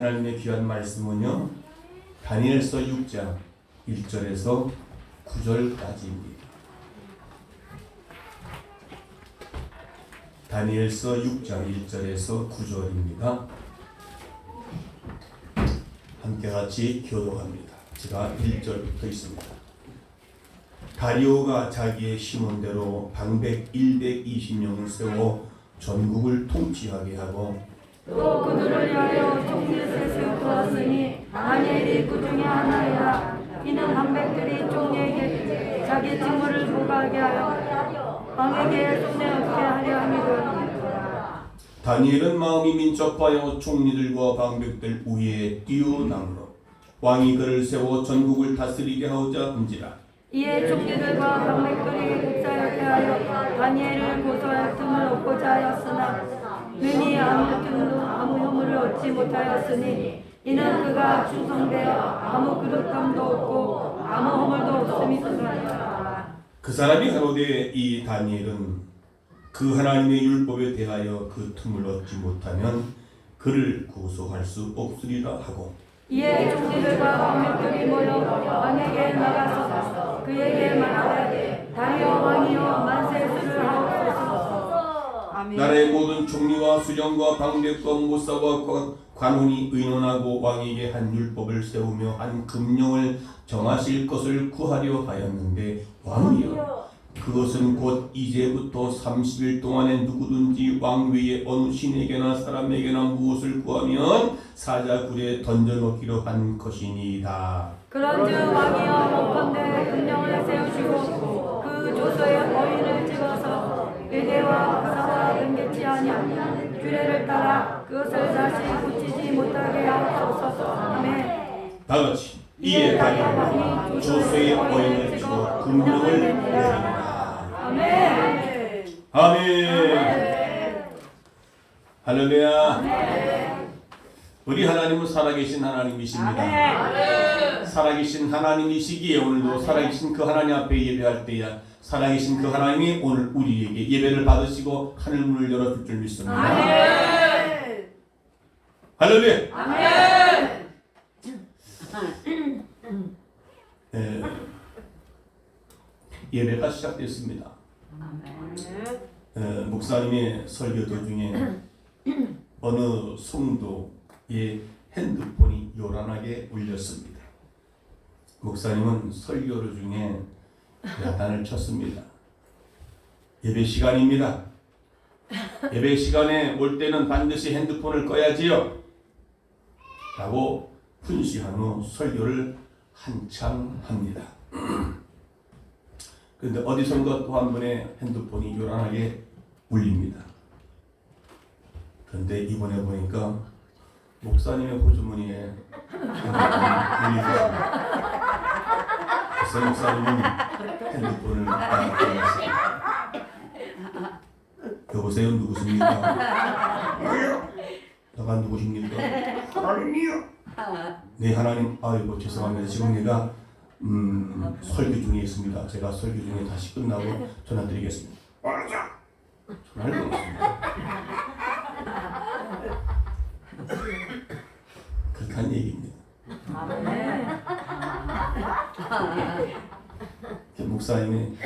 하나님의 귀한 말씀은요, 다니엘서 6장 1절에서 9절까지입니다. 다니엘서 6장 1절에서 9절입니다. 함께 같이 교독합니다. 제가 1절부터 있습니다. 다리오가 자기의 심원대로 방백 120명을 세워 전국을 통치하게 하고 또 그들을 위하여 총리를 세우었으니 다니엘이 그 중에 하나이라. 이는 방백들이 총리에게 자기 직무를 부과하게 하여 왕에게 손에 얻게 하려 함이라. 다니엘은 마음이 민첩하여 총리들과 방백들 위에 뛰어남으로 왕이 그를 세워 전국을 다스리게 하고자 한지라. 이에 총리들과 방백들이 복사하게 하여 다니엘을 고소할 틈을 얻고자 하였으나 능히 아무 혐의를 얻지 못하였으니 이는 그가 충성되어 아무 그릇감도 없고 아무 허물도 없음이 그러하니라. 그 사람이 가로되 이 다니엘은 그 하나님의 율법에 대하여 그 틈을 얻지 못하면 그를 고소할 수 없으리라 하고 이에 총리들과 방백들이 모여 왕에게 나가서 그에게 말하되 다리오 왕이여 만세수를 하옵소서. 나라의 모든 총리와 수령과 방백과 모사와 관원이 의논하고 왕에게 한 율법을 세우며 한 금령을 정하실 것을 구하려 하였는데 왕이여 그것은 곧 이제부터 30일 동안에 누구든지 왕 외에 어느 신에게나 사람에게나 무엇을 구하면 사자굴에 던져놓기로 한 것이니이다. 그런즉 왕이여 원컨대 금령을 세우시고 그 조서에 어인을 찍어서 외대와 사와 변개치 아니하는 규례를 따라 그것을 다시 고치지 못하게 하옵소서. 아멘. 다같이 이에 다니엘이 조서의 어인을 찍어 금령을 내리라. 아멘. 아멘. 할렐루야. 우리 하나님은 살아계신 하나님이십니다. 살아계신 하나님이시기에 오늘도 살아계신 그 하나님 앞에 예배할 때야 살아계신 그 하나님이 오늘 우리에게 예배를 받으시고 하늘 문을 열어줄 줄 믿습니다. 아멘. 할렐루야. 아멘. 예배가 시작됐습니다. 목사님의 설교 도중에 어느 성도의 핸드폰이 요란하게 울렸습니다. 목사님은 설교 중에 야단을 쳤습니다. 예배 시간입니다. 예배 시간에 올 때는 반드시 핸드폰을 꺼야지요. 라고 훈시한 후 설교를 한참 합니다. 그런데 어디선가 또 한 번의 핸드폰이 요란하게 울립니다. 그런데 이번에 보니까 목사님의 호주머니에 울리더라고요. 그래서 목사님은 핸드폰을 꺼냈습니다. 여보세요, 누구십니까? 내가 누구십니까? 하나님이요. 네, 하나님. 아이고 죄송합니다. 지금 내가 설교 중에 있습니다. 제가 설교 중에 다시 끝나고 전화드리겠습니다. 알았죠? 전화를 끊었습니다. 그렇게 한 얘기입니다. 목사님이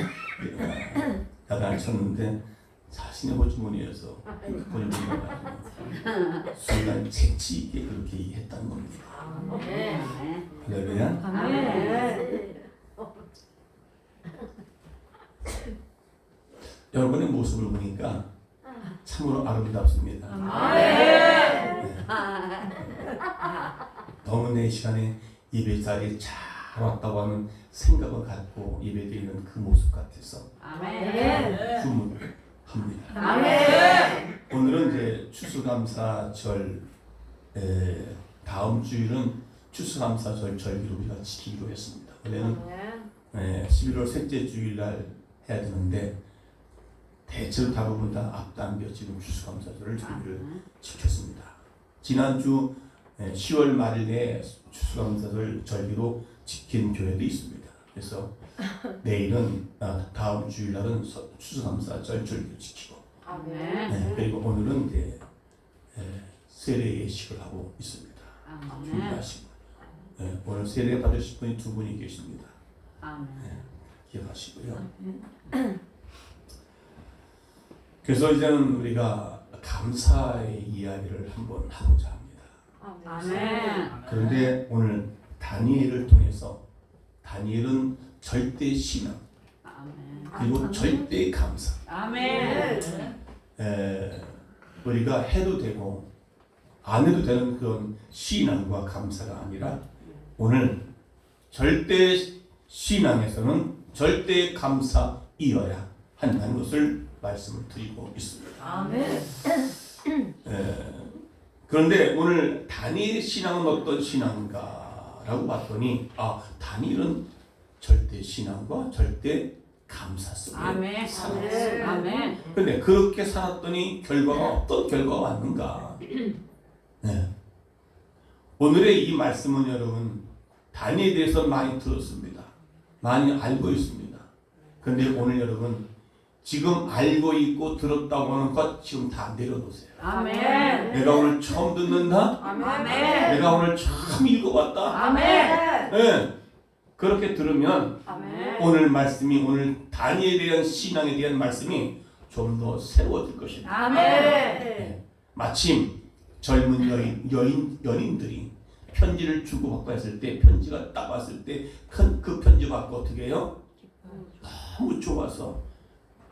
야단을 쳤는데 자신의 호주머니에서 핸드폰을 들여가지고 순간 재치 있게 그렇게 얘기했다는 겁니다. 할렐루야. 여러분의 모습을 보니까 참으로 아름답습니다. 네. 너무 내 시간에 예배 자리에 잘 왔다고 하는 생각을 갖고 예배드리는 그 모습 같아서 주문합니다. 오늘은 이제 추수감사절 다음 주일은 추수감사절 절기를 우리가 지키기로 했습니다. 원래는 11월 셋째 주일날 해야 되는데 대체로 대부분 다 앞당겨 지금 추수감사절을 절기를 지켰습니다. 지난주 10월 말일에 추수감사절 절기로 지킨 교회도 있습니다. 그래서 내일은 다음 주일날은 추수감사절 절기를 지키고 그리고 오늘은 이제 세례 예식을 하고 있습니다. 네, 오늘 세례 받으실 분이 두 분이 계십니다. 아멘. 기억하시고요. 그래서 이제는 우리가 감사의 이야기를 한번 하고자 합니다. 아멘. 그런데 오늘 다니엘을 통해서 다니엘은 절대 신앙 아멘. 그리고 절대 감사 아멘. 우리가 해도 되고 안 해도 되는 그런 신앙과 감사가 아니라 오늘 절대 신앙에서는 절대 감사이어야 한다는 것을 말씀을 드리고 있습니다. 아멘. 그런데 오늘 다니엘의 신앙은 어떤 신앙인가라고 봤더니 다니엘은 절대 신앙과 절대 감사 속에 아멘. 살았어요. 아멘. 근데 그렇게 살았더니 결과가 어떤 결과가 왔는가? 네. 오늘의 이 말씀은 여러분 다니엘에 대해서 많이 들었습니다. 많이 알고 있습니다. 그런데 오늘 여러분 지금 알고 있고 들었다고 하는 것 지금 다 내려놓으세요. 아멘. 내가 오늘 처음 듣는다? 아멘. 내가 오늘 처음 읽어봤다? 아멘. 네. 그렇게 들으면 아멘. 오늘 말씀이 오늘 다니엘에 대한 신앙에 대한 말씀이 좀 더 새로워질 것입니다. 아멘. 네. 마침 젊은 연인들이 편지를 주고받고 했을 때 편지가 딱 왔을 때 그 편지 받고 어떻게 해요? 너무 좋아서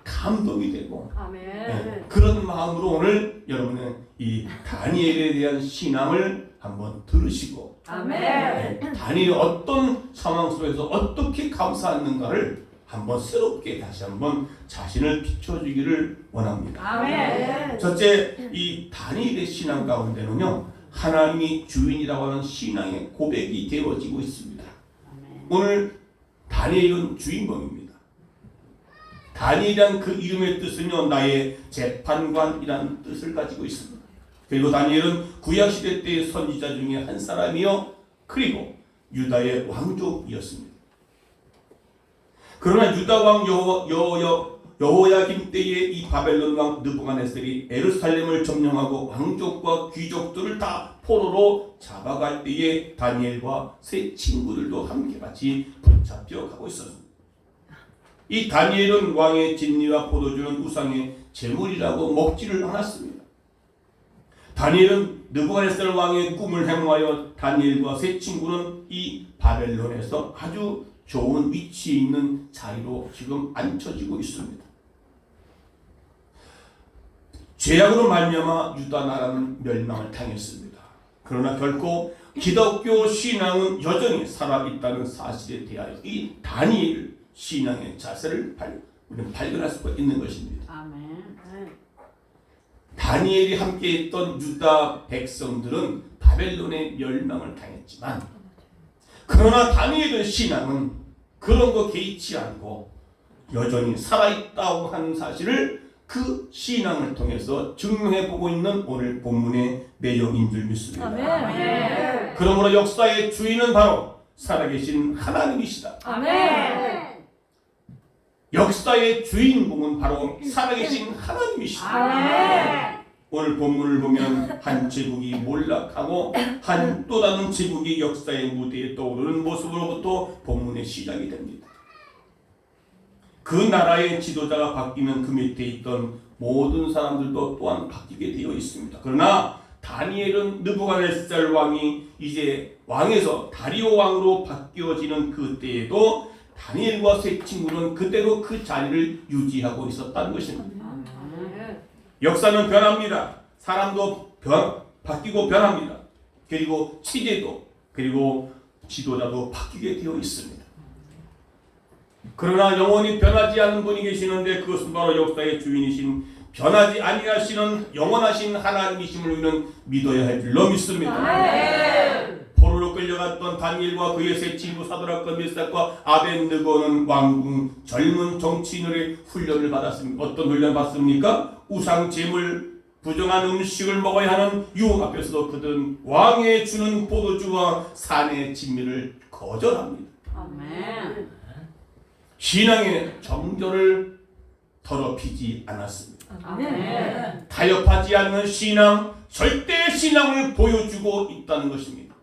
감동이 되고 네. 그런 마음으로 오늘 여러분은 이 다니엘에 대한 신앙을 한번 들으시고 아멘. 다니엘이 어떤 상황 속에서 어떻게 감사하는가를 한번 새롭게 다시 한번 자신을 비춰주기를 원합니다. 아멘. 첫째, 이 다니엘의 신앙 가운데는요 하나님이 주인이라고 하는 신앙의 고백이 되어지고 있습니다. 오늘 다니엘은 주인공입니다. 다니엘이란 그 이름의 뜻은요 나의 재판관이라는 뜻을 가지고 있습니다. 그리고 다니엘은 구약시대 때의 선지자 중에 한 사람이요 그리고 유다의 왕족이었습니다. 그러나 유다 왕 여호야김 때의 이 바벨론 왕 느부갓네살이 예루살렘을 점령하고 왕족과 귀족들을 다 포로로 잡아갈 때에 다니엘과 세 친구들도 함께 같이 붙잡혀 가고 있었습니다. 이 다니엘은 왕의 진리와 포도주는 우상의 제물이라고 먹지를 않았습니다. 다니엘은 느부갓네살 왕의 꿈을 행하여 다니엘과 세 친구는 이 바벨론에서 아주 좋은 위치에 있는 자리로 지금 앉혀지고 있습니다. 죄악으로 말미암아 유다 나라는 멸망을 당했습니다. 그러나 결코 기독교 신앙은 여전히 살아있다는 사실에 대하여 이 다니엘 신앙의 자세를 우리는 발견할 수가 있는 것입니다. 아멘. 다니엘이 함께했던 유다 백성들은 바벨론의 멸망을 당했지만 그러나 다니엘의 신앙은 그런 거 개의치 않고 여전히 살아있다고 하는 사실을 그 신앙을 통해서 증명해보고 있는 오늘 본문의 내용인 줄 믿습니다. 아멘. 그러므로 역사의 주인은 바로 살아계신 하나님이시다. 아멘. 역사의 주인공은 바로 살아계신 하나님이시다. 아멘. 오늘 본문을 보면 한 제국이 몰락하고 한 또 다른 제국이 역사의 무대에 떠오르는 모습으로부터 본문의 시작이 됩니다. 그 나라의 지도자가 바뀌면 그 밑에 있던 모든 사람들도 또한 바뀌게 되어 있습니다. 그러나 다니엘은 느부갓네살 왕이 이제 왕에서 다리오 왕으로 바뀌어지는 그때에도 다니엘과 세 친구는 그대로 그 자리를 유지하고 있었다는 것입니다. 역사는 변합니다. 사람도 바뀌고 변합니다. 그리고 체제도 그리고 지도자도 바뀌게 되어 있습니다. 그러나 영원히 변하지 않는 분이 계시는데 그것은 바로 역사의 주인이신 변하지 아니하시는 영원하신 하나님이심을 우리는 믿어야 할 줄로 믿습니다. 포로로 끌려갔던 다니엘과 그의 세 친구 사드락과 메삭과 아벤느고는 왕궁 젊은 정치인들의 훈련을 받았습니다. 어떤 훈련 받습니까? 우상 제물 부정한 음식을 먹어야 하는 유혹 앞에서도 그들은 왕의 주는 포도주와 산의 진미를 거절합니다. 아멘. 신앙의 정절을 더럽히지 않았습니다. 아멘. 타협하지 않는 신앙, 절대 신앙을 보여주고 있다는 것입니다.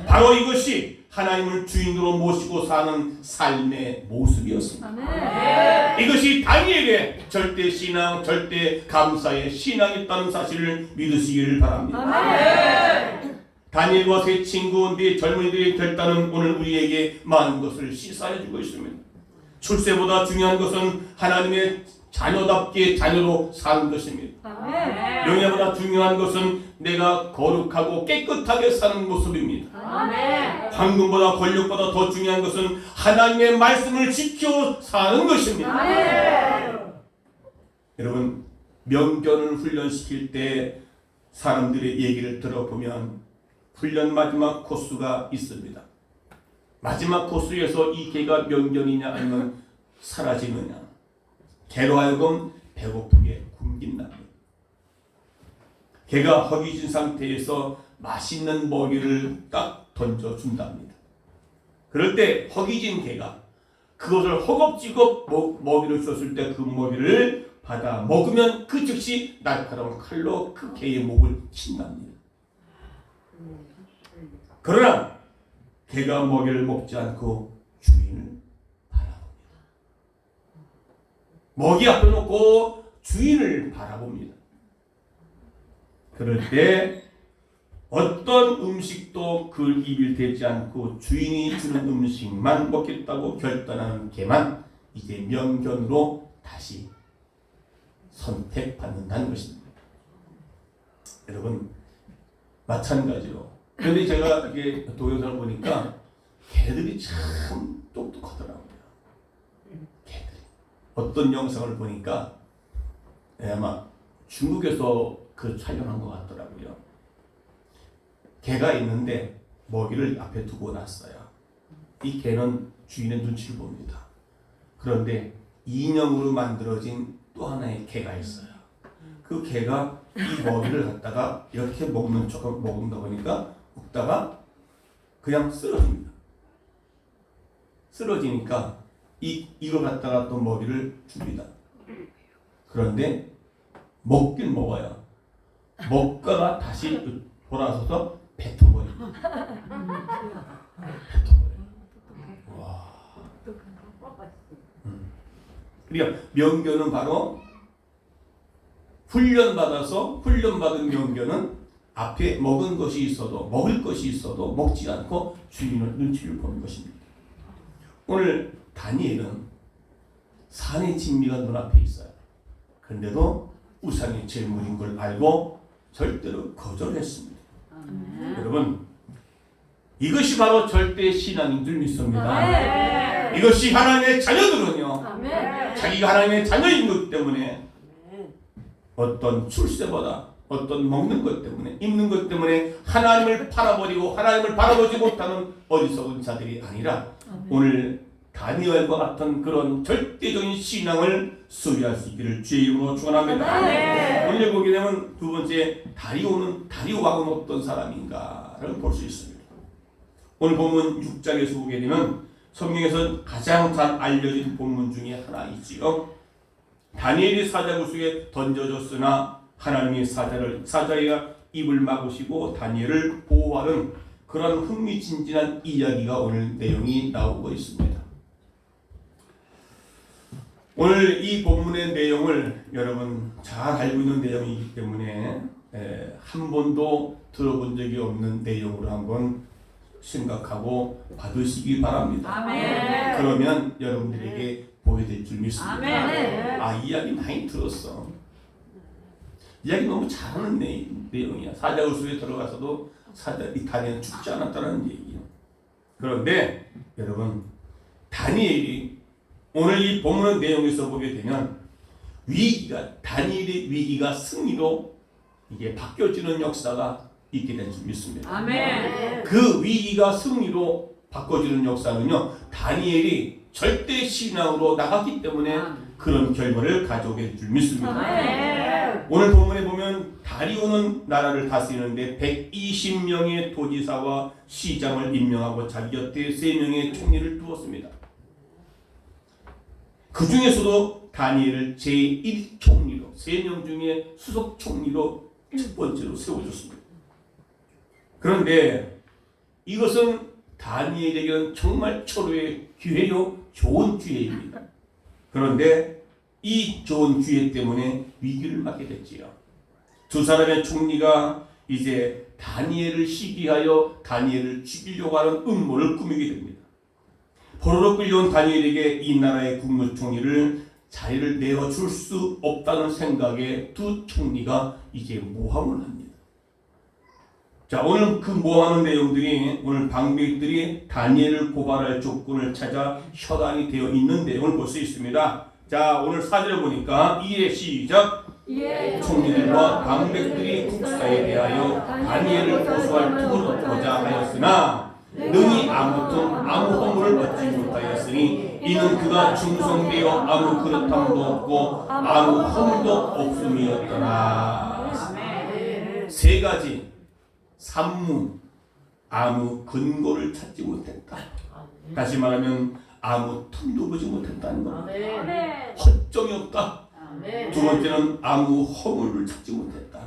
바로 이것이 하나님을 주인으로 모시고 사는 삶의 모습이었습니다. 아멘. 이것이 다니엘의 절대 신앙, 절대 감사의 신앙이었다는 사실을 믿으시기를 바랍니다. 아멘. 다니엘과 세 친구, 네 젊은이들의 결단은 오늘 우리에게 많은 것을 시사해주고 있습니다. 출세보다 중요한 것은 하나님의 자녀답게 자녀로 사는 것입니다. 아멘. 명예보다 중요한 것은 내가 거룩하고 깨끗하게 사는 모습입니다. 아멘. 황금보다 권력보다 더 중요한 것은 하나님의 말씀을 지켜 사는 것입니다. 아멘. 여러분, 명견을 훈련시킬 때 사람들의 얘기를 들어보면 훈련 마지막 코스가 있습니다. 마지막 코스에서 이 개가 명견이냐 아니면 사라지느냐, 개로 하여금 배고프게 굶긴답니다. 개가 허기진 상태에서 맛있는 먹이를 딱 던져준답니다. 그럴 때 허기진 개가 그것을 허겁지겁 먹이를 줬을 때 그 먹이를 받아 먹으면 그 즉시 날카로운 칼로 그 개의 목을 친답니다. 그러나 개가 먹이를 먹지 않고 주인을 바라봅니다. 먹이 앞에 놓고 주인을 바라봅니다. 그럴 때 어떤 음식도 그 입을 대지 않고 주인이 주는 음식만 먹겠다고 결단하는 개만 이제 명견으로 다시 선택받는다는 것입니다. 여러분, 마찬가지로 그런데 제가 이게 동영상을 보니까 개들이 참 똑똑하더라고요. 개들이. 어떤 영상을 보니까 아마 중국에서 그 촬영한 것 같더라고요. 개가 있는데 먹이를 앞에 두고 놨어요. 이 개는 주인의 눈치를 봅니다. 그런데 인형으로 만들어진 또 하나의 개가 있어요. 그 개가 이 먹이를 갖다가 이렇게 먹는다 보니까 먹다가 그냥 쓰러집니다. 쓰러지니까 이걸 갖다가 또 먹이를 줍니다. 그런데 먹긴 먹어요. 먹다가 다시 돌아서서 뱉어버립니다. 뱉어버려요. 와. 그러니까 명견은 바로 훈련받은 명견은 앞에 먹은 것이 있어도 먹을 것이 있어도 먹지 않고 주인의 눈치를 보는 것입니다. 오늘 다니엘은 산의 진미가 눈앞에 있어요. 그런데도 우상의 제물인 걸 알고 절대로 거절했습니다. 여러분, 이것이 바로 절대 신앙인 줄 믿습니다. 이것이 하나님의 자녀들은요, 자기가 하나님의 자녀인 것 때문에 어떤 출세보다 어떤 먹는 것 때문에 입는 것 때문에 하나님을 팔아버리고 하나님을 바라보지 못하는 어리석은 자들이 아니라 오늘 다니엘과 같은 그런 절대적인 신앙을 소유할 수 있기를 주의 이름으로 축원합니다. 오늘 보게 되면 두 번째 다리오왕은 어떤 사람인가를 볼 수 있습니다. 오늘 본문 6장에서 보게 되면 성경에서 가장 잘 알려진 본문 중에 하나이지요. 다니엘이 사자굴 속에 던져졌으나 하나님이 사자의 입을 막으시고 다니엘을 보호하는 그런 흥미진진한 이야기가 오늘 내용이 나오고 있습니다. 오늘 이 본문의 내용을 여러분 잘 알고 있는 내용이기 때문에 한 번도 들어본 적이 없는 내용으로 한번 생각하고 받으시기 바랍니다. 아멘. 그러면 여러분들에게 보여드릴 줄 믿습니다. 아멘. 아, 이야기 많이 들었어. 이야기 너무 잘하는 내용이야. 사자굴 속에 들어가서도 이 다니엘은 죽지 않았다는 얘기예요. 그런데 여러분, 다니엘이 오늘 이 본문의 내용에서 보게 되면 다니엘의 위기가 승리로 이게 바뀌어지는 역사가 있게 된 줄 믿습니다. 아멘. 그 위기가 승리로 바꿔지는 역사는요, 다니엘이 절대 신앙으로 나갔기 때문에 그런 결과를 가져오게 될 줄 믿습니다. 아멘. 오늘 본문에 보면 다리오는 나라를 다스리는데 120명의 도지사와 시장을 임명하고 자기 곁에 3명의 총리를 두었습니다. 그 중에서도 다니엘을 제1총리로 3명 중에 수석 총리로 첫 번째로 세워줬습니다. 그런데 이것은 다니엘에게는 정말 철로의 기회요, 좋은 기회입니다. 그런데 이 좋은 기회 때문에 위기를 맞게 됐지요. 두 사람의 총리가 이제 다니엘을 시기하여 다니엘을 죽이려고 하는 음모를 꾸미게 됩니다. 포로로 끌려온 다니엘에게 이 나라의 국무총리를 자리를 내어줄 수 없다는 생각에 두 총리가 이제 모함을 합니다. 자, 오늘 그 모함하는 내용들이 오늘 방백들이 다니엘을 고발할 조건을 찾아 혈안이 되어 있는 내용을 볼 수 있습니다. 자, 오늘 4절에 보니까 이에 시작. 총리들과 방백들이 국사에 대하여 다니엘을 고소할 틈을 얻고자 하였으나 능히 아무 허물을 얻지 못하였으니 이는 그가 충성되어 아무 그릇함도 없고 아무 허물도 없음이었더라. 세 가지 산문, 아무 근거를 찾지 못했다. 다시 말하면 아무 틈도 보지 못했다는 겁니다. 허점이 없다. 두 번째는 아무 허물을 찾지 못했다.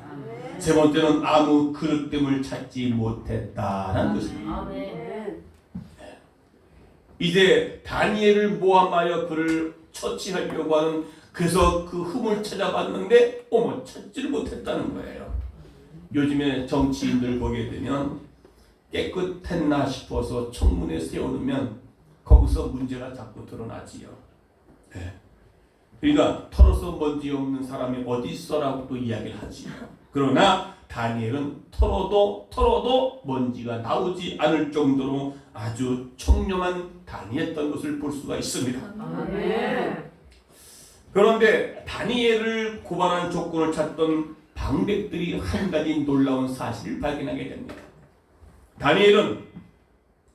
세 번째는 아무 그릇됨을 찾지 못했다라는 것입니다. 이제 다니엘을 모함하여 그를 처치하려고 하는, 그래서 그 흠을 찾아봤는데 어머 찾지를 못했다는 거예요. 요즘에 정치인들 보게 되면 깨끗했나 싶어서 청문회 세워놓으면 거기서 문제가 자꾸 드러나지요. 네. 그러니까 털어서 먼지 없는 사람이 어디 있어라고 또 이야기를 하지요. 그러나 다니엘은 털어도 먼지가 나오지 않을 정도로 아주 청렴한 다니엘이었던 것을 볼 수가 있습니다. 그런데 다니엘을 고발한 조건을 찾던 방백들이 한 가지 놀라운 사실을 발견하게 됩니다. 다니엘은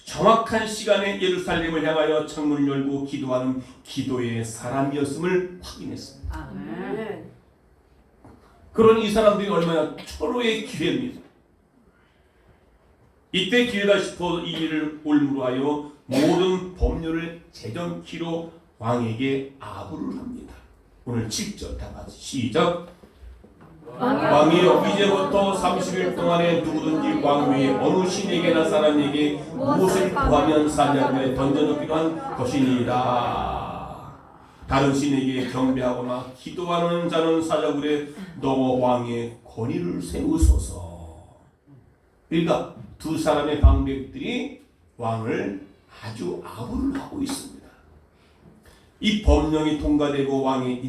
정확한 시간에 예루살렘을 향하여 창문을 열고 기도하는 기도의 사람이었음을 확인했습니다. 그런 이 사람들이 얼마나 철로의 기회입니다. 이때 기회다 싶어 이 일을 올무로 하여 모든 법률을 재정키로 왕에게 아부를 합니다. 오늘 7절 다 같이 시작. 왕이여 이제부터 30일 동안에 누구든지 왕 외에 어느 신에게나 사람에게 무엇을 구하면 사자굴에 던져놓기로 한 것이니이다. 다른 신에게 경배하거나 기도하는 자는 사자굴에 넣어 왕의 권위를 세우소서. 그러니까 두 사람의 방백들이 왕을 아주 아부를 하고 있습니다. 이 법령이 통과되고 왕의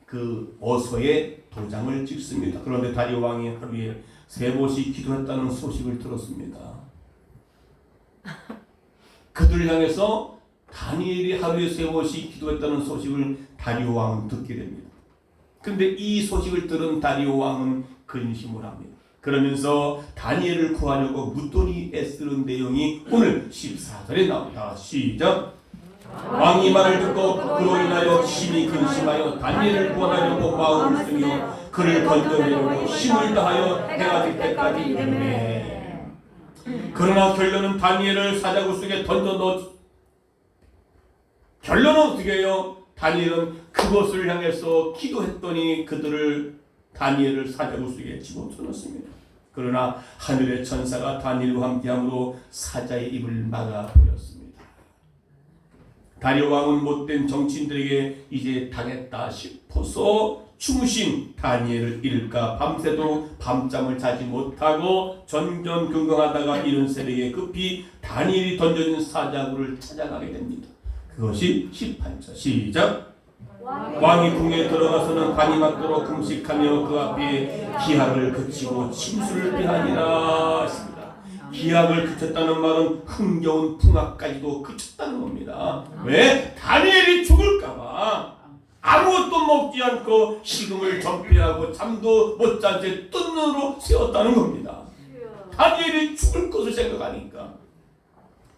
그 어서에 도장을 찍습니다. 그런데 다리오 왕이 하루에 3번씩 기도했다는 소식을 들었습니다. 그들 향해서 다니엘이 하루에 3번씩 기도했다는 소식을 다리오 왕은 듣게 됩니다. 그런데 이 소식을 들은 다리오 왕은 근심을 합니다. 그러면서 다니엘을 구하려고 무던히 애쓰는 내용이 오늘 14절에 나옵니다. 시작. 왕이 말을 듣고 그로 인하여 심히 근심하여 다니엘을 구하려고 마음을 쓰며 그를 건져내려고 힘을 다하여 해가 질 때까지 이르매. 그러나 결론은 다니엘을 사자굴 속에 던져 넣었. 결론은 어떻게 해요? 다니엘은 그것을 향해서 기도했더니 그들을 다니엘을 사자굴 속에 집어넣었습니다. 그러나 하늘의 천사가 다니엘과 함께함으로 사자의 입을 막아버렸습니다. 다리오 왕은 못된 정치인들에게 이제 당했다 싶어서 주무신 다니엘을 잃을까 밤새도록 밤잠을 자지 못하고 전전긍긍하다가 이른 새벽에 급히 다니엘이 던져진 사자굴을 찾아가게 됩니다. 그것이 18절 시작. 왕이 궁에 들어가서는 간이 맞도록 금식하며 그 앞에 기약을 그치고 침수를 피하니라 했습니다. 기약을 그쳤다는 말은 흥겨운 풍악까지도 그쳤다는 겁니다. 왜? 다니엘이 죽을까봐 아무것도 먹지 않고 식음을 전폐하고 잠도 못 잔 채 뜬 눈으로 세웠다는 겁니다. 다니엘이 죽을 것을 생각하니까.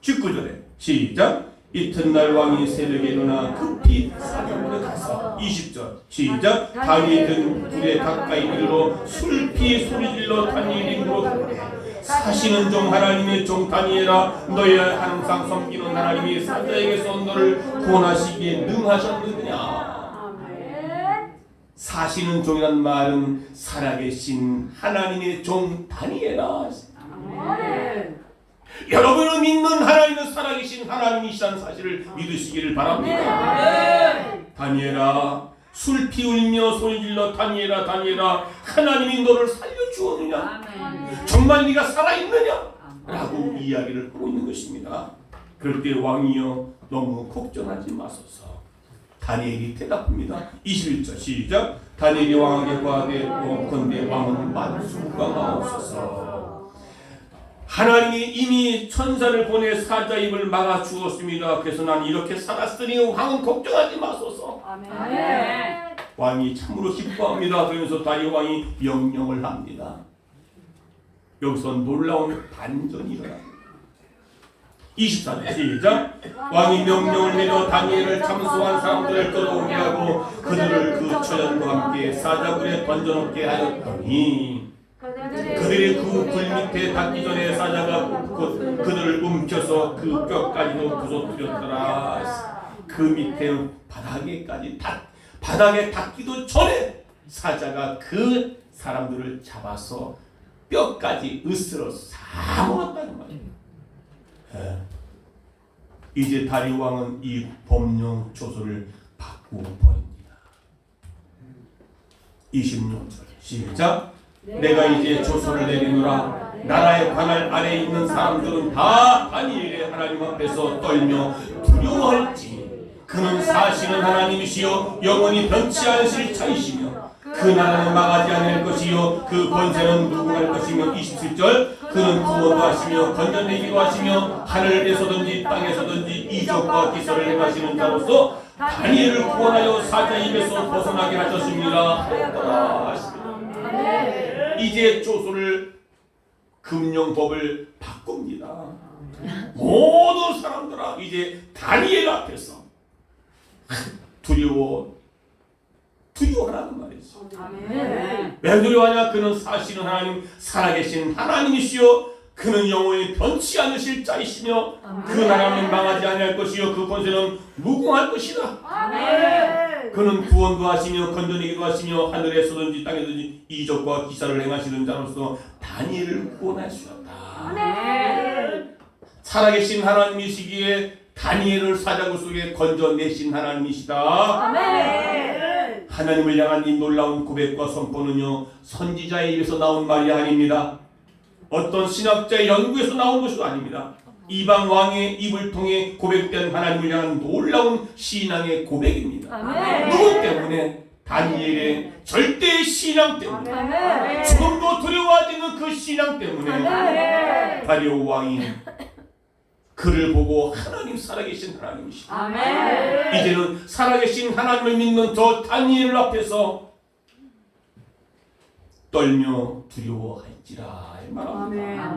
19절에 시작. 이튿날 왕이 새벽에 일어나 급히 사자굴에 가서 20절 시작. 다니엘은 불에 가까이 이르러 술피 소리질러 다니엘이 물어보되 사시는 종 하나님의 종 다니엘아 너희 항상 섬기는 하나님이 사자에게서 너를 구원하시기에 능하셨느냐. 사시는 종이란 말은 살아계신 하나님의 종 다니엘아. 여러분을 믿는 하나님은 살아계신 하나님이시라는 사실을 믿으시기를 바랍니다. 다니엘아, 술 피울며 소리질러 다니엘아 다니엘아, 하나님이 너를 살려주었느냐? 정말 네가 살아있느냐? 라고 이야기를 하고 있는 것입니다. 그럴 때 왕이여 너무 걱정하지 마소서. 다니엘이 대답합니다. 21절 시작. 다니엘이 왕에게 구하되 원컨대 왕은 만수무강하옵소서. 하나님이 이미 천사를 보내 사자 입을 막아 주었습니다. 그래서 난 이렇게 살았으니 왕은 걱정하지 마소서. 왕이 참으로 기뻐합니다. 그러면서 다니엘 왕이 명령을 합니다. 여기서 놀라운 반전이 일어납니다. 24절 시작. 왕이 명령을 내려 다니엘을 참수한 사람들을 끌어오게 하고 그들을 그 처전과 함께 사자굴에 던져놓게 하였더니 그들이 그 굴 밑에 닿기 전에 사자가 그들을 움켜서 그 뼈까지도 부서뜨렸더라. 그 밑에 바닥에 닿기도 전에 사자가 그 사람들을 잡아서 뼈까지 으스러 사먹었다는 말이에요. 이제 다리 왕은 이 법령 조서를 바꾸어 버립니다. 26절 시작. 내가 이제 조서를 내리노라. 나라의 관할 아래에 있는 사람들은 다 다니엘의 하나님 앞에서 떨며 두려워할지 그는 사실은 하나님이시요 영원히 변치 않으실 자이시며 그 나라는 망하지 않을 것이요 그 권세는 무궁할 것이며 27절 그는 구원도 하시며 건져내기도 하시며 하늘에서든지 땅에서든지 이적과 기사를 행하시는 자로서 다니엘을 구원하여 사자 입에서 벗어나게 하셨습니다. 이제 조서를 금령법을 바꿉니다. 모든 사람들아 이제 다니엘 앞에서 두려워하라는 말이죠. 왜 두려워하냐? 그는 사실은 하나님 살아계신 하나님이시요 그는 영원히 변치 않으실 자이시며 그 나라는 망하지 아니할 것이요 그 권세는 무궁할 것이다. 그는 구원도 하시며 건져내기도 하시며 하늘에서든지 땅에서든지 이적과 기사를 행하시는 자로서 다니엘을 구원하시었다. 살아계신 하나님이시기에 다니엘을 사자굴 속에 건져내신 하나님이시다. 하나님을 향한 이 놀라운 고백과 선포는요 선지자의 입에서 나온 말이 아닙니다. 어떤 신학자의 연구에서 나온 것도 아닙니다. 이방 왕의 입을 통해 고백된 하나님을 향한 놀라운 신앙의 고백입니다. 누구 때문에? 다니엘의 절대의 신앙 때문에, 조금도 두려워하지 않는 그 신앙 때문에 다리오 왕이 그를 보고 하나님 살아계신 하나님이시다. 이제는 살아계신 하나님을 믿는 저 다니엘 앞에서 떨며 두려워할지라 말합니다.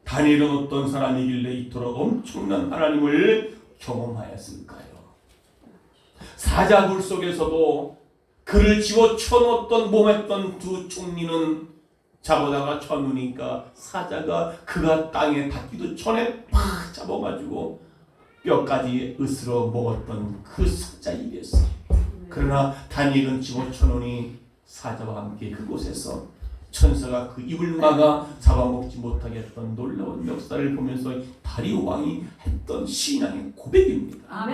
다니엘은 어떤 사람이길래 이토록 엄청난 하나님을 경험하였을까요? 사자굴 속에서도 그를 집어쳐놓던 몸했던 두 총리는 잡아다가 쳐놓으니까 사자가 그가 땅에 닿기도 전에 팍 잡아가지고 뼈까지 으스러 먹었던 그 사자 입에서. 그러나 다니엘은 집어쳐놓으니 사자와 함께 그곳에서 천사가 그 입을 막아 잡아먹지 못하게 했던 놀라운 역사를 보면서 다리오 왕이 했던 신앙의 고백입니다.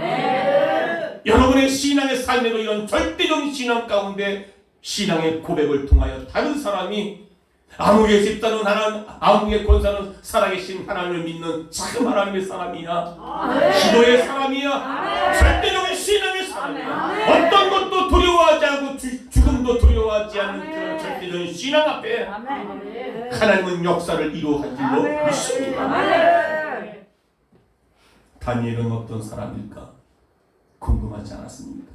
여러분의 신앙의 삶에도 이런 절대적인 신앙 가운데 신앙의 고백을 통하여 다른 사람이 아무개 집사는 하나님, 아무개 권사는 살아계신 하나님을 믿는 참 하나님의 사람이야. 기도의 사람이야. 절대적인 신앙의 사람이야. 어떤 것도 두려워하지 않고 죽음도 두려워하지 않는 그런 절대적인 신앙 앞에 하나님은 역사를 이루어할 줄로 믿습니다. 다니엘은 어떤 사람일까? 궁금하지 않았습니까?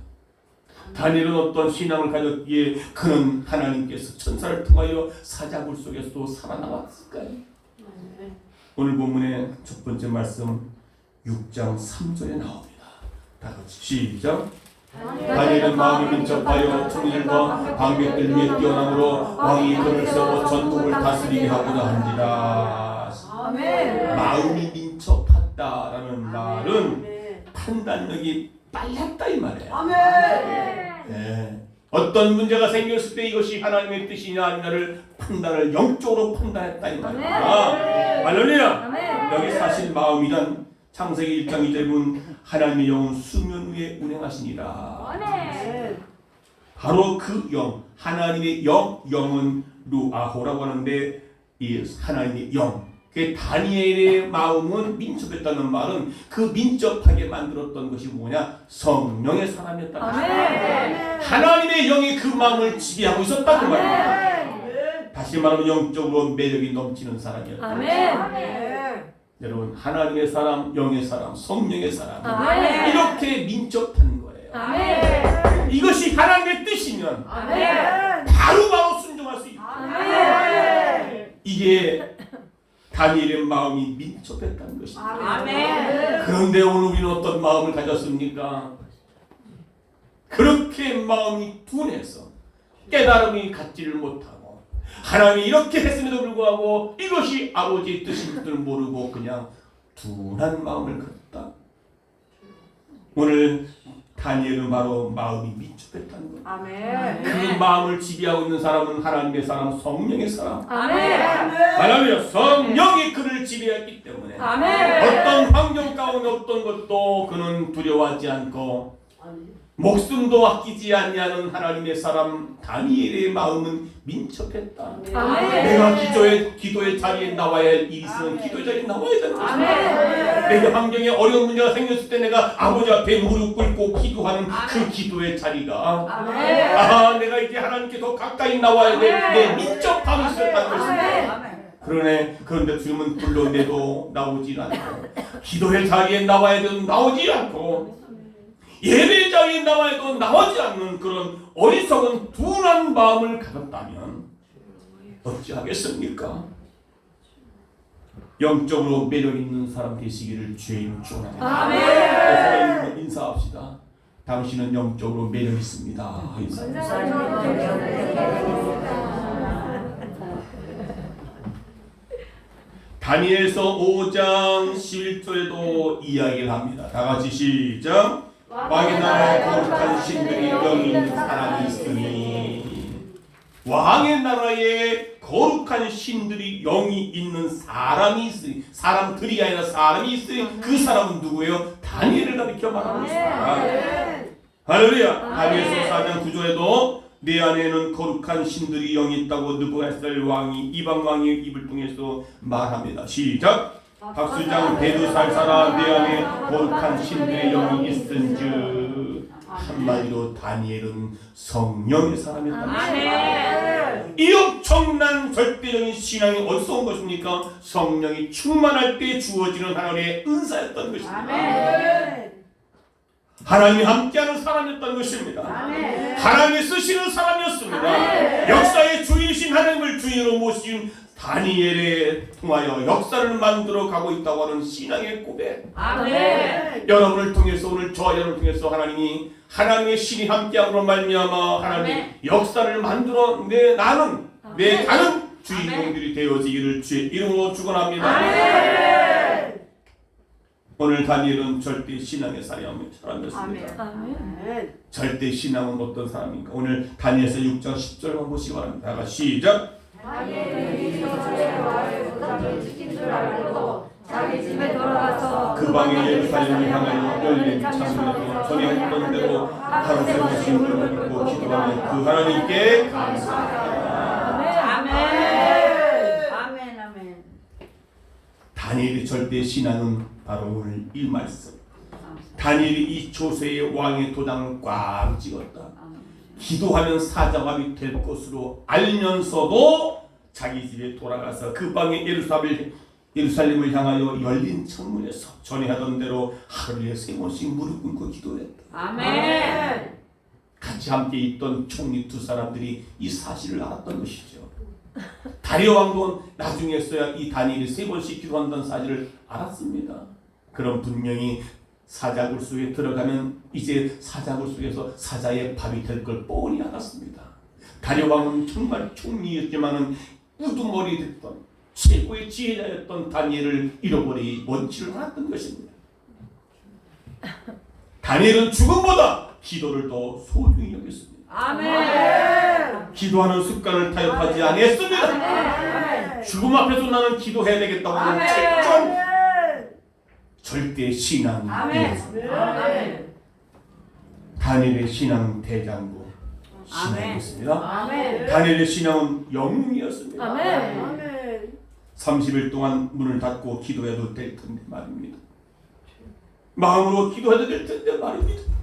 다니엘은 어떤 신앙을 가졌기에 그는 하나님께서 천사를 통하여 사자굴 속에서도 살아나왔을까요? 오늘 본문의 첫 번째 말씀 6장 3절에 나옵니다. 다 같이 시작. 다니엘은 마음이 민첩하여 총리들과 방백들 위에 뛰어남으로 왕이 그를 세워 전국을 다스리게 하고자 한지라. 마음이 민첩하다라는 말은 판단력이 빨랐다 이 말이에요. 네. 어떤 문제가 생겼을 때 이것이 하나님의 뜻이냐 아니냐를 판단을 영적으로 판단했다 이 말입니다. 할렐루야. 아멘. 여기 사실 마음이란 창세기 1장 2절에 보면 하나님의 영은 수면 위에 운행하시니라. 아멘. 바로 그 영, 하나님의 영은 루아호라고 하는데 이 하나님의 영, 그 다니엘의 마음은 민첩했다는 말은 그 민첩하게 만들었던 것이 뭐냐? 성령의 사람이었다는 아멘. 하나님의 영이 그 마음을 지배하고 있었다는 말입니다. 아멘. 다시 말하면 영적으로 매력이 넘치는 사람이었다. 아멘. 여러분 하나님의 사람, 영의 사람, 성령의 사람 아멘. 이렇게 민첩한 거예요. 아멘. 이것이 하나님의 뜻이면 아멘. 바로 순종할 수 있다. 아멘. 이게 다니엘의 마음이 민첩했다는 것입니다. 아멘. 그런데 오늘 우리는 어떤 마음을 가졌습니까? 그렇게 마음이 둔해서 깨달음이 갖지를 못하고 하나님이 이렇게 했음에도 불구하고 이것이 아버지의 뜻인 줄 모르고 그냥 둔한 마음을 갖다. 오늘 다니엘은 바로 마음이 민첩했다는 거예요. 아멘. 그 마음을 지배하고 있는 사람은 하나님의 사람, 성령의 사람. 아멘. 할렐루야. 성령이 그를 지배했기 때문에 아멘. 어떤 환경 가운데 어떤 것도 그는 두려워하지 않고 목숨도 아끼지 않냐는 하나님의 사람 다니엘의 마음은 민첩했다. 아멘. 내가 기도의 자리에 나와야 할 일이 있으면 기도의 자리에 나와야 되는 것이다. 아멘. 내가 환경에 어려운 문제가 생겼을 때 내가 아버지 앞에 무릎 꿇고 기도하는 그 기도의 자리가 아멘. 내가 이제 하나님께 더 가까이 나와야 돼. 내 민첩함이 있었다는 것입니다. 그런데 주님은 불러내도 나오지 않고 기도의 자리에 나와야 돼도 나오지 않고 예배 자리에 나와야 해도 나오지 않는 그런 어리석은 둔한 마음을 가졌다면 어찌하겠습니까? 영적으로 매력 있는 사람 되시기를 주의 축원합니다. 아멘. 인사합시다. 당신은 영적으로 매력 있습니다. 다니엘서 5장 11절에도 이야기를 합니다. 다 같이 시작. 왕의 나라에 거룩한 신들이 영이 있는 사람이 있으니 왕의 나라에 거룩한 신들이 영이 있는 사람이 있으니 사람들이 아니라 사람이 있으니 그 사람은 누구예요? 다니엘을 가리켜 말하고 있습니다. 할렐루야. 다니엘서 4장 9절에도 내 안에는 거룩한 신들이 영이 있다고 느부갓네살 왕이 이방 왕의 입을 통해서 말합니다. 시작. 박수장 베드살사라 내 안에 거룩한 신들의 영이 있은즉 한마디로 다니엘은 성령의 사람이었다. 이 엄청난 절대적인 신앙이 어디서 온 것입니까? 성령이 충만할 때 주어지는 하나님의 은사였던 것입니다. 하나님이 함께하는 사람이었던 것입니다. 하나님이 쓰시는 사람이었습니다. 역사의 주인이신 하나님을 주인으로 모신 다니엘에 통하여 역사를 만들어 가고 있다고 하는 신앙의 고백. 아멘. 여러분을 통해서 오늘 저와 여러분을 통해서 하나님이 하나님의 신이 함께함으로 말미암아 하나님이 역사를 만들어 나는 주인공들이 되어지기를 주의 이름으로 축원합니다. 오늘 다니엘은 절대 신앙의 사람이었습니다. 아멘. 절대 신앙은 어떤 사람인가? 오늘 다니엘서 6장 10절 한번 보시기 바랍니다. 다 같이 시작. 다니엘이 저주의 말을 보답을 지킨 줄 알고도 자기 집에 돌아가서 그 방에 예루살렘을 향하여 열린 창문에서 전에 했던 대로 하루 세 번씩 무릎을 꿇고 기도하며 그 하나님께 감사합니다. 아멘. 다니엘의 절대 신앙은 바로 오늘 이 말씀. 다니엘이 이 조세의 왕의 도장을 꽉 찍었다. 기도하면 사자밥이 될 것으로 알면서도 자기 집에 돌아가서 그 방에 예루살렘을 향하여 열린 창문에서 전에 하던 대로 하루에 3번씩 무릎 꿇고 기도했다. 아멘. 같이 함께 있던 총리 두 사람들이 이 사실을 알았던 것이죠. 다리오 왕도 나중에서야 이 다니엘이 3번씩 기도한다는 사실을 알았습니다. 그럼 분명히 사자굴 속에 들어가면 이제 사자굴 속에서 사자의 밥이 될 걸 뻔히 알았습니다. 다리오 왕은 정말 총리였지만은 우두머리 됐던 최고의 지혜자였던 다니엘을 잃어버리 원치를 않았던 것입니다. 다니엘은 죽음보다 기도를 더 소중히 여겼습니다. 아멘. 기도하는 습관을 타협하지 않았습니다. 아멘. 죽음 앞에서 나는 기도해야 되겠다고 하는 아멘. 철저한 절대 신앙이 아멘. 되었습니다. 아멘. 다니엘의 신앙은 대장부 신앙이었습니다. 아멘. 다니엘의 신앙은 영웅이었습니다. 아멘. 30일 동안 문을 닫고 기도해도 될 텐데 말입니다. 마음으로 기도해도 될 텐데 말입니다.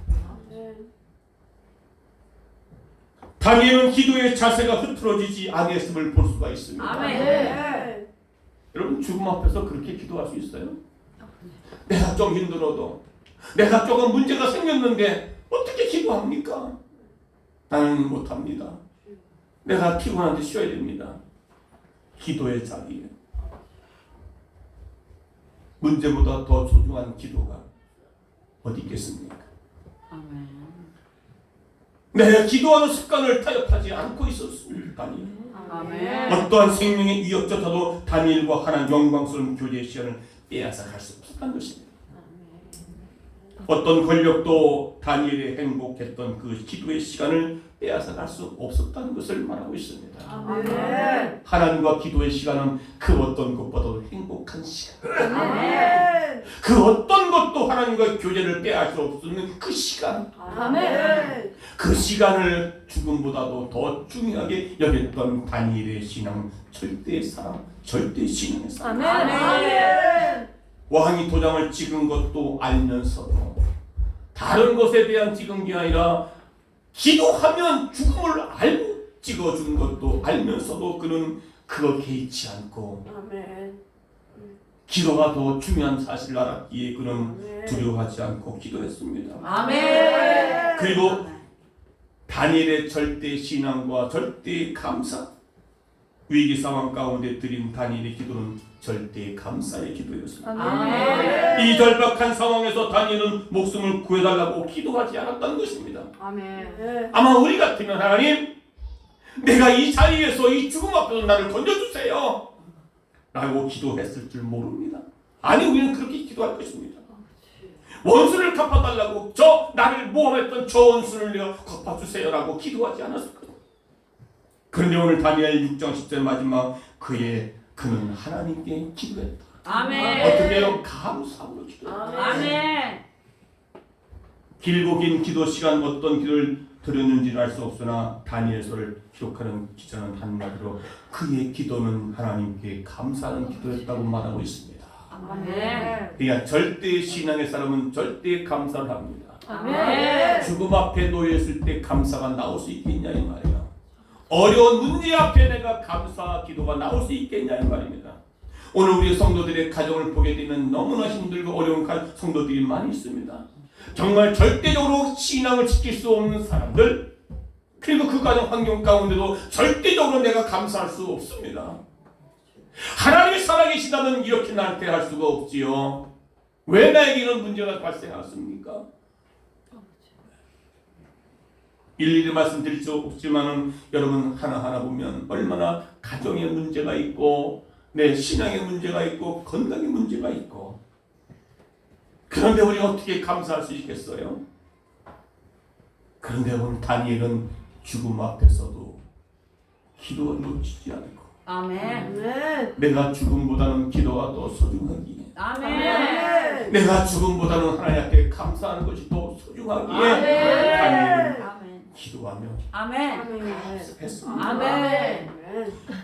다니엘은 기도의 자세가 흐트러지지 않았음을 볼 수가 있습니다. 아멘. 여러분 죽음 앞에서 그렇게 기도할 수 있어요? 내가 좀 힘들어도 내가 조금 문제가 생겼는데 어떻게 기도합니까? 나는 못합니다. 내가 피곤한데 쉬어야 됩니다. 기도의 자리에 문제보다 더 소중한 기도가 어디 있겠습니까? 아멘. 내가 기도하는 습관을 타협하지 않고 있었습니다. 다니엘. 아멘. 어떠한 생명의 위협조차도 다니엘과 하나님 영광스러운 교제의 시간을 빼앗아갈 수 없었다는 것입니다. 어떤 권력도 다니엘의 행복했던 그 기도의 시간을 빼앗아갈 수 없었다는 것을 말하고 있습니다. 아멘. 하나님과 기도의 시간은 그 어떤 것보다도 행복한 시간. 아멘. 그 어떤 것도 하나님과 교제를 빼앗을 수 없는 그 시간. 아멘. 그 시간을 죽음보다도 더 중요하게 여겼던 다니엘의 신앙, 절대의 사랑, 절대의 신앙의 사랑. 아멘. 왕이 도장을 찍은 것도 알면서도 다른 것에 대한 찍은 게 아니라 기도하면 죽음을 알고 찍어준 것도 알면서도 그는 그거 개의치 않고 아멘. 기도가 더 중요한 사실을 알았기에 그는 두려워하지 않고 기도했습니다. 아멘. 그리고 다니엘의 절대 신앙과 절대 감사, 위기 상황 가운데 드린 다니엘의 기도는 절대 감사의 기도였습니다. 아멘. 이 절박한 상황에서 다니엘은 목숨을 구해달라고 기도하지 않았다는 것입니다. 아멘. 아마 우리 같으면 하나님, 내가 이 자리에서 이 죽음 앞에서 나를 건져주세요 라고 기도했을 줄 모릅니다. 아니, 우리는 그렇게 기도할 것입니다. 원수를 갚아달라고, 나를 모함했던 저 원수를 내가 갚아주세요 라고 기도하지 않았을 거예요. 그런데 오늘 다니엘 6장 10절 마지막 그는 하나님께 기도했다. 아멘. 어떻게 해요? 감사함으로 기도했다. 아멘. 길고 긴 기도 시간 어떤 기도를 드렸는지는 알 수 없으나 다니엘서를 기록하는 기자는 한마디로 그의 기도는 하나님께 감사하는 기도였다고 말하고 있습니다. 아멘. 그러니까 절대 신앙의 사람은 절대 감사를 합니다. 아멘. 죽음 앞에 놓여있을 때 감사가 나올 수 있겠냐 이 말이에요. 어려운 문제 앞에 내가 감사 기도가 나올 수 있겠냐 이 말입니다. 오늘 우리 성도들의 가정을 보게 되면 너무나 힘들고 어려운 성도들이 많이 있습니다. 정말 절대적으로 신앙을 지킬 수 없는 사람들, 그리고 그 가정 환경 가운데도 절대적으로 내가 감사할 수 없습니다. 하나님이 살아계시다면 이렇게 나한테 할 수가 없지요. 왜 나에게 이런 문제가 발생했습니까? 일일이 말씀드릴 수 없지만은 여러분 하나하나 보면 얼마나 가정에 문제가 있고 내 신앙에 문제가 있고 건강에 문제가 있고, 그런데 우리가 어떻게 감사할 수 있겠어요? 그런데 오늘 다니엘은 죽음 앞에서도 기도가 놓치지 않고 아멘. 내가 죽음보다는 기도가 더 소중하기에, 아멘. 내가 죽음보다는 하나님 앞에 감사하는 것이 더 소중하기에 다니엘은 아멘. 기도하며 아멘. 했습니다. 아멘.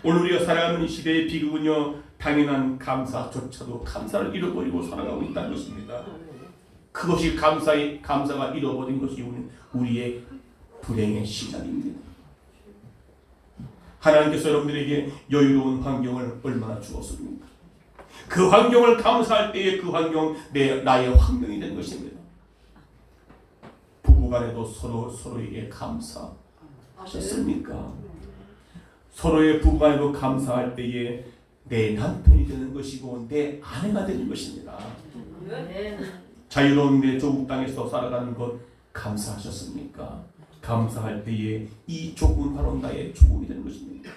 오늘 우리가 살아가는 이 시대의 비극은요, 당연한 감사조차도 감사를 잃어버리고 살아가고 있다는 것입니다. 그것이 감사가 잃어버린 것이 우리의 불행의 시작입니다. 하나님께서 여러분들에게 여유로운 환경을 얼마나 주었습니까? 그 환경을 감사할 때에 그 환경 나의 환경이 된 것입니다. 부부간에도 서로에게 감사하셨습니까? 서로의 부부간에도 감사할 때에 내 남편이 되는 것이고 내 아내가 되는 것입니다. 자유로운 내 조국 땅에서 살아가는 것 감사하셨습니까? 감사할 때에 이 조국은 바로 나의 조국이 되는 것입니다.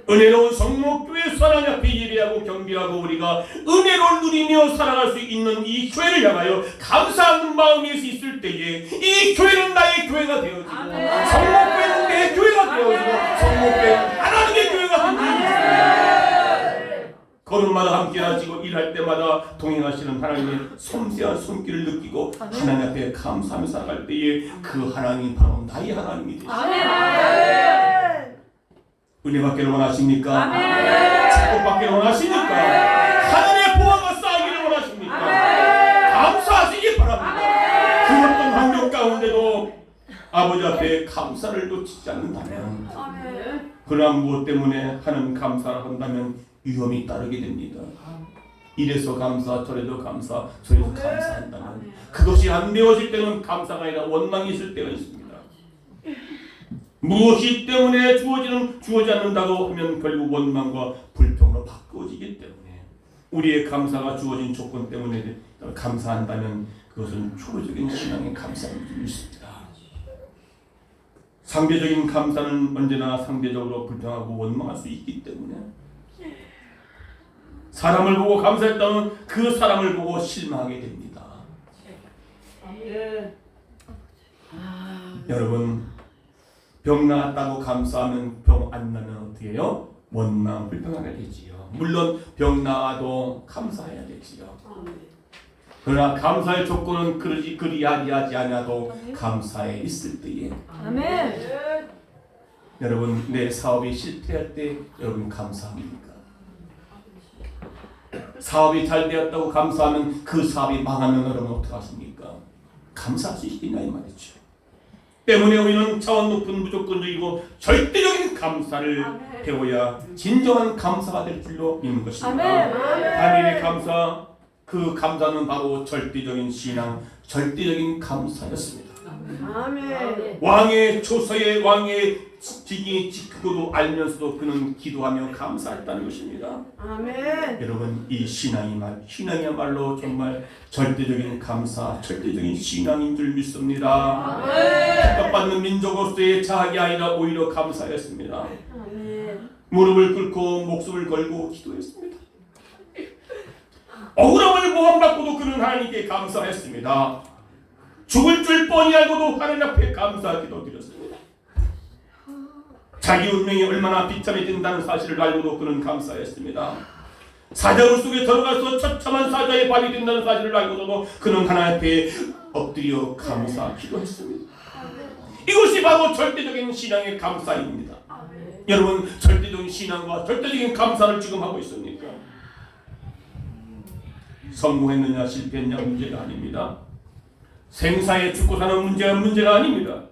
은혜로운 성목교회 사랑 앞에 예배하고 경배하고 우리가 은혜를 누리며 살아갈 수 있는 이 교회를 향하여 감사하는 마음이 있을 때에 이 교회는 나의 교회가 되어지고 성목교회는 내 교회가 되어지고 성목교회 하나님의 교회가 되어지고 걸음마다 함께 하시고 일할 때마다 동행하시는 하나님의 섬세한 손길을 느끼고 하나님 앞에 감사하며 살아갈 때에 그 하나님이 바로 나의 하나님이 되십니다. 은혜받기를 원하십니까? 축복받기를 원하십니까? 하늘의 보화가 쌓이기를 원하십니까? 감사하시기 바랍니다. 그 어떤 환경 가운데도 아버지 앞에 감사를 놓치지 않는다면 그러나 무엇 때문에 하는 감사를 한다면 위험이 따르게 됩니다. 이래서 감사, 저래서 감사, 저래서 감사한다면 그것이 안 되어질 때는 감사가 아니라 원망이 있을 때가 있습니다. 무엇이 때문에 주어지지 않는다고 하면 결국 원망과 불평으로 바꾸어지기 때문에 우리의 감사가 주어진 조건 때문에 감사한다면 그것은 초로적인 신앙의 감사인 줄 믿습니다. 상대적인 감사는 언제나 상대적으로 불평하고 원망할 수 있기 때문에 사람을 보고 감사했다면 그 사람을 보고 실망하게 됩니다. 여러분 병 나았다고 감사하면 병 안 나면 어떻게 해요? 원망, 불평하게 되지요. 물론 병 나아도 감사해야 되지요. 그러나 감사의 조건은 그리 야기하지 않아도 감사에 있을 때에 여러분 내 사업이 실패할 때 여러분 감사합니까? 사업이 잘 되었다고 감사하면 그 사업이 망하면 여러분 어떻게 하십니까? 감사할 수 있겠냐 이 말이죠. 때문에 우리는 차원 높은 무조건적이고 절대적인 감사를 배워야 진정한 감사가 될 줄로 믿는 것입니다. 다니엘의 감사, 그 감사는 바로 절대적인 신앙, 절대적인 감사였습니다. 왕의 초서에 왕의 직이 지키고도 알면서도 그는 기도하며 감사했다는 것입니다. 여러분 이 신앙이야말로 정말 절대적인 감사, 절대적인 신앙인 줄 믿습니다. 평가받는 민족으로서의 자학이 아니라 오히려 감사했습니다. 무릎을 꿇고 목숨을 걸고 기도했습니다. 억울함을 모함받고도 그는 하나님께 감사했습니다. 죽을 줄 뻔히 알고도 하나님 앞에 감사 기도드렸습니다. 자기 운명이 얼마나 비참해진다는 사실을 알고도 그는 감사했습니다. 사자굴 속에 들어가서 처참한 사자의 밥이 된다는 사실을 알고도 그는 하나님 앞에 엎드려 감사 기도했습니다. 이것이 바로 절대적인 신앙의 감사입니다. 여러분 절대적인 신앙과 절대적인 감사를 지금 하고 있습니까? 성공했느냐 실패했냐 문제가 아닙니다. 생사에 죽고 사는 문제가 아닙니다.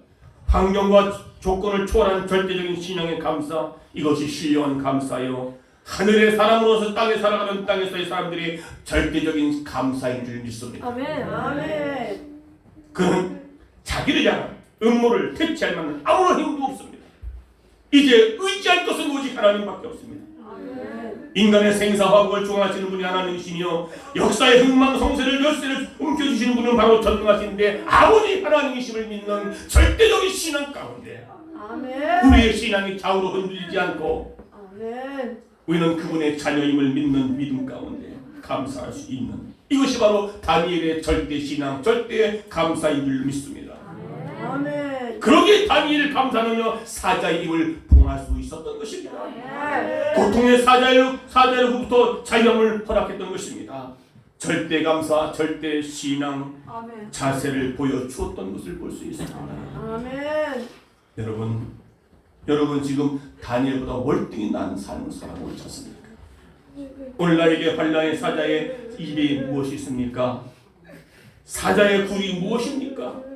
환경과 조건을 초월한 절대적인 신앙의 감사, 이것이 신령한 감사요. 하늘의 사람으로서 땅에 살아가는 땅에서의 사람들이 절대적인 감사인 줄 믿습니다. 그는 자기를 향한 음모를 퇴치할 만한 아무런 힘도 없습니다. 이제 의지할 것은 오직 하나님밖에 없습니다. 인간의 생사화복을 주관하시는 분이 하나님이시며 역사의 흥망성쇠를 열쇠를 움켜주시는 분은 바로 전능하신데 아버지 하나님이심을 믿는 절대적인 신앙 가운데 우리의 신앙이 좌우로 흔들리지 않고 우리는 그분의 자녀임을 믿는 믿음 가운데 감사할 수 있는 이것이 바로 다니엘의 절대 신앙, 절대 감사인 줄 믿습니다. 그러기에 다니엘을 감사하며 사자의 입을 봉할 수 있었던 것입니다. 고통의 사자로부터 자유함을 허락했던 것입니다. 절대 감사, 절대 신앙 자세를 보여주었던 것을 볼 수 있습니다. 여러분 지금 다니엘보다 월등히 나은 삶을 살아가고 있지 않습니까? 오늘 나에게 환란의 사자의 입이 무엇이 있습니까? 사자의 굴이 무엇입니까?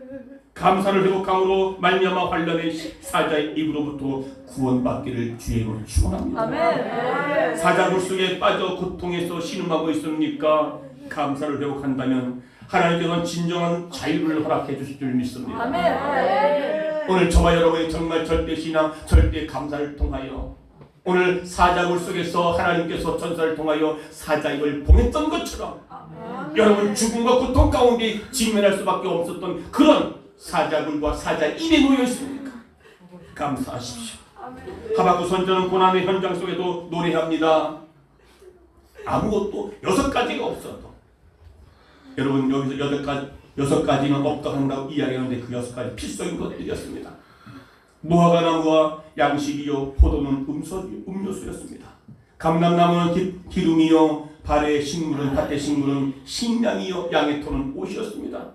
감사를 회복함으로 말미암아 환란의 사자의 입으로부터 구원받기를 주의로 축원합니다. 사자굴 속에 빠져 고통에서 신음하고 있습니까? 감사를 회복한다면 하나님께서는 진정한 자유를 허락해 주실 줄 믿습니다. 오늘 저와 여러분이 정말 절대 신앙, 절대 감사를 통하여 오늘 사자굴 속에서 하나님께서 천사를 통하여 사자 입을 봉했던 것처럼 여러분 죽음과 고통 가운데 직면할 수밖에 없었던 그런 사자굴과 사자 입에 놓여 있습니까? 감사하십시오. 하박국 선지자는 고난의 현장 속에도 노래합니다. 아무것도 6가지가 없어도 여러분 여기서 6가지는 없다 한다고 이야기하는데 그 6가지 필수적인 것들이었습니다. 무화과 나무와 양식이요 포도는 음료수였습니다. 감람나무는 기름이요 발의 식물은 밭의 식물은 식량이요 양의 토는 옷이었습니다.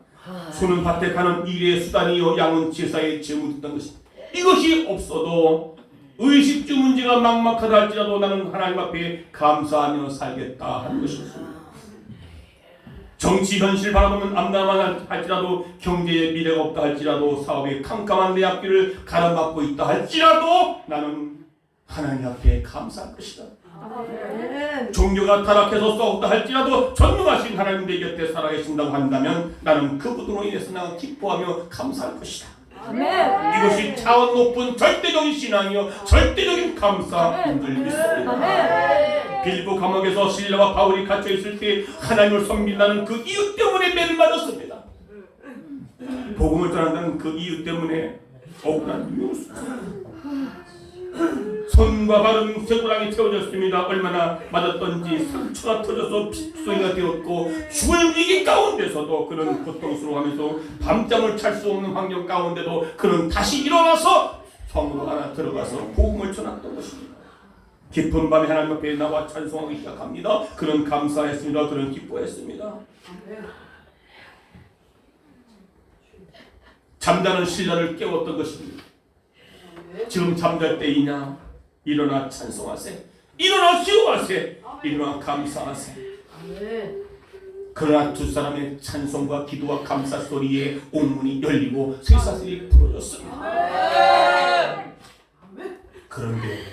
소는 밭에 가는 일의 수단이요 양은 제사의 제물이었던 것입니다. 이것이 없어도 의식주 문제가 막막하다 할지라도 나는 하나님 앞에 감사하며 살겠다 하는 것이었습니다. 정치 현실 바라보면 암담한 할지라도 경제에 미래가 없다 할지라도 사업에 캄캄한 내 앞길을 가로막고 있다 할지라도 나는 하나님 앞에 감사할 것이다. 종교가 타락해서 썩었다 할지라도 전능하신 하나님 내 곁에 살아계신다고 한다면 나는 그분으로 인해서 내가 기뻐하며 감사할 것이다. 이것이 차원 높은 절대적인 신앙이요 절대적인 감사인 줄 믿습니다. 빌보 감옥에서 실라와 바울이 갇혀 있을 때 하나님을 섬긴다는 그 이유 때문에 매를 맞았습니다. 복음을 전한다는 그 이유 때문에 억울한 이유였습니다. 손과 발은 쇠고랑이 태워졌습니다. 얼마나 맞았던지 상처가 터져서 핏소리가 되었고 죽을 위기 가운데서도 그는 고통스러워하면서 밤잠을 잘 수 없는 환경 가운데도 그는 다시 일어나서 성으로 하나 들어가서 복음을 전했던 것입니다. 깊은 밤에 하나님 앞에 나와 찬송하기 시작합니다. 그는 감사했습니다. 그는 기뻐했습니다. 잠자는 신라를 깨웠던 것입니다. 지금 잠잘 때이냐? 일어나 찬송하세. 일어나 기도하세. 일어나 감사하세. 그러나 두 사람의 찬송과 기도와 감사 소리에 옥문이 열리고 쇠사슬이 부러졌습니다. 그런데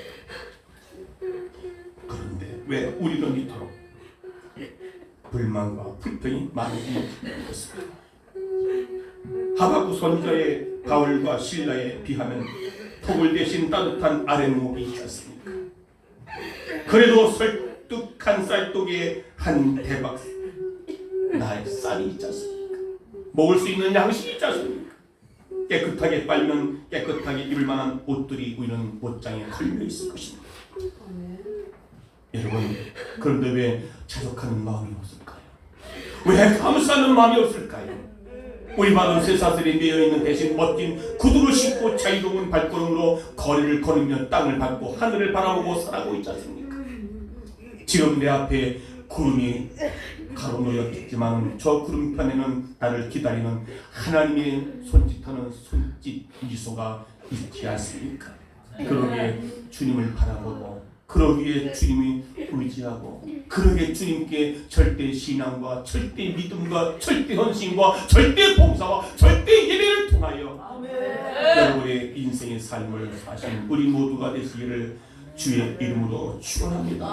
왜 우리는 이토록 불만과 불평이 많이 있습니까? 하박국 선지자의 바울과 실라에 비하면 폭을 대신 따뜻한 아랫목이 있지 않습니까? 그래도 설득한 쌀독에 한 대박 나의 쌀이 있지 않습니까? 먹을 수 있는 양식이 있지 않습니까? 깨끗하게 빨면 깨끗하게 입을 만한 옷들이 우리는 옷장에 걸려 있을 것입니다. 여러분, 그런데 왜 자족하는 마음이 없을까요? 왜 감사하는 마음이 없을까요? 우리 마음 쇠사슬이 매여있는 대신 멋진 구두를 신고 자유로운 발걸음으로 거리를 걸으며 땅을 밟고 하늘을 바라보고 살아가고 있지 않습니까? 지금 내 앞에 구름이 가로놓여 있지만 저 구름편에는 나를 기다리는 하나님의 손짓하는 손짓 미소가 있지 않습니까? 그러기에 주님을 바라보고 그러기에 주님이 의지하고 그러기에 주님께 절대 신앙과 절대 믿음과 절대 헌신과 절대 봉사와 절대 예배를 통하여 여러분의 인생의 삶을 사시는 우리 모두가 되시기를 주의 이름으로 축원합니다.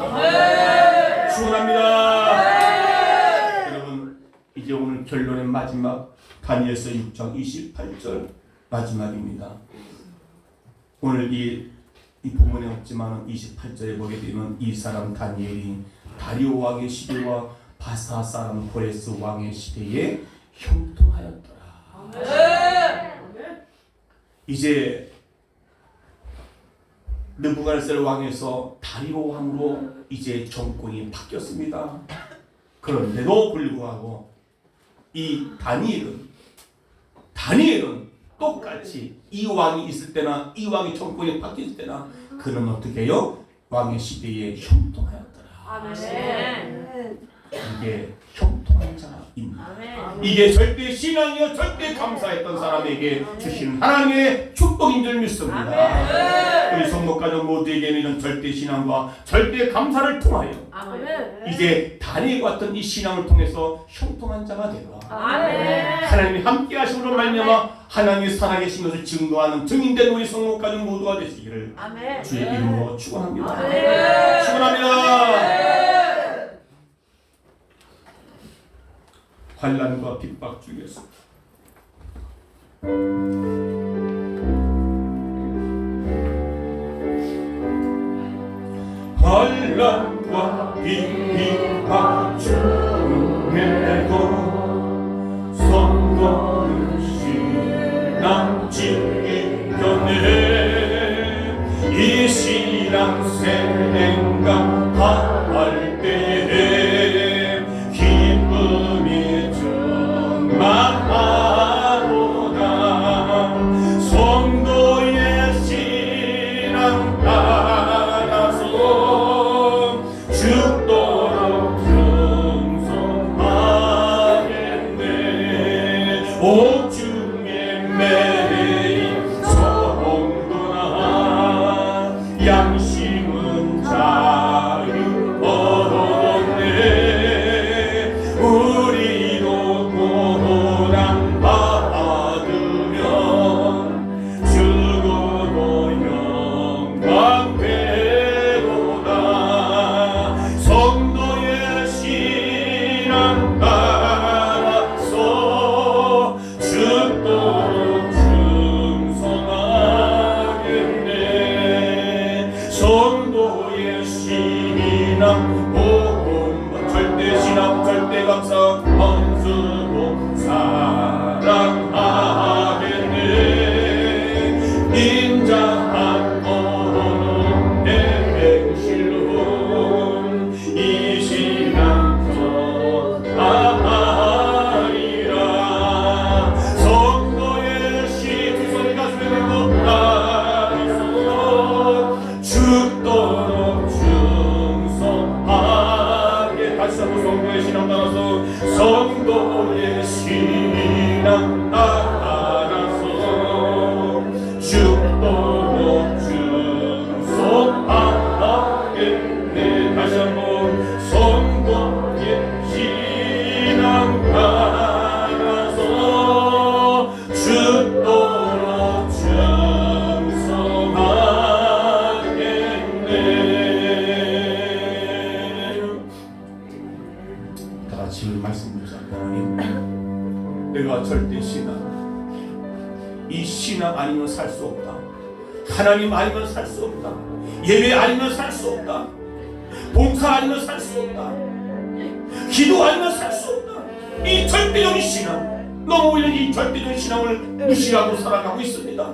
축원합니다. 여러분, 이제 오늘 결론의 마지막 다니엘서 6장 28절 마지막입니다. 오늘 이 본문에 없지만 28절에 보게 되면 이 사람 다니엘이 다리오 왕의 시대와 바사 사람 고레스 왕의 시대에 형통하였더라. 이제 느부갓네살 왕에서 다리오 왕으로 이제 정권이 바뀌었습니다. 그런데도 불구하고 이 다니엘은 똑같이 이 왕이 있을 때나 이 왕이 정권이 바뀔 때나 그는 어떻게 해요? 왕의 시대에 형통하였더라. 이게 형통한 자입니다. 이게 절대 신앙이요 절대 감사했던 사람에게 주신 하나님의 축복인 줄 믿습니다. 우리 성목가족 모두에게는 이런 절대 신앙과 절대 감사를 통하여 이제 다니엘 같은 이 신앙을 통해서 형통한 자가 되라. 하나님이 함께 하심으로 말미암아 하나님이 살아계신 것을 증거하는 증인된 우리 성목가족 모두가 되시기를 주의 이름으로 축원합니다. 축원합니다. 환난과 핍박 중에서 환난과 핍박 중에도 선거는 신앙 지켜내 이 옥중에 매인 성도나 양심은 자유 얻었네. 우리도 고난 받으면 죽어도 영광 되도다. 성도의 신앙 따라서 죽도록 충성하겠네. 성도의 신앙 보험 절대 신앙 절대 감사 헌수고 사랑하겠네. 인자한 어른 행실로 이 신앙 전하리라. 성도의 시 두 손을 가슴에 대고 따라서 죽도록 충성하게. 다시 한번 성도의 신앙 따라서 성도의 신앙 따라서 죽도록 충성하겠네. 다시 한번 성도의 신앙 따라서 죽도록 충성하겠네. 다 같이 말씀 묻자고. 하나님, 내가 절대 신앙, 이 신앙 아니면 살 수 없다. 하나님 아니면 살 수 없다. 예배 아니면 살 수 없다. 봉사 아니면 살 수 없다. 기도 아니면 살 수 없다. 이 절대적인 신앙, 너무 오히려 이 절대적인 신앙을 무시하고 살아가고 있습니다.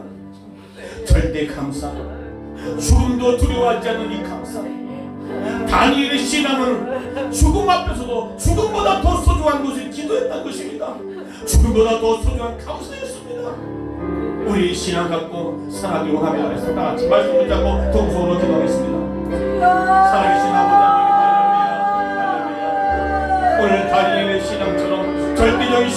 절대 감사, 죽음도 두려워하지 않는 이 감사. 다니엘의 신앙은 죽음 앞에서도 죽음보다 더 소중한 것을 기도했다는 것입니다. 죽음보다 더 소중한 감사였습니다. 우리 신앙 갖고 살아가기 원하며 해서 다 같이 말씀 붙잡고 동성으로 기도하겠습니다. 살아계신 아버지 하나님, 할렐루야, 할렐루야. 오늘 다니엘의 신앙처럼 절대적인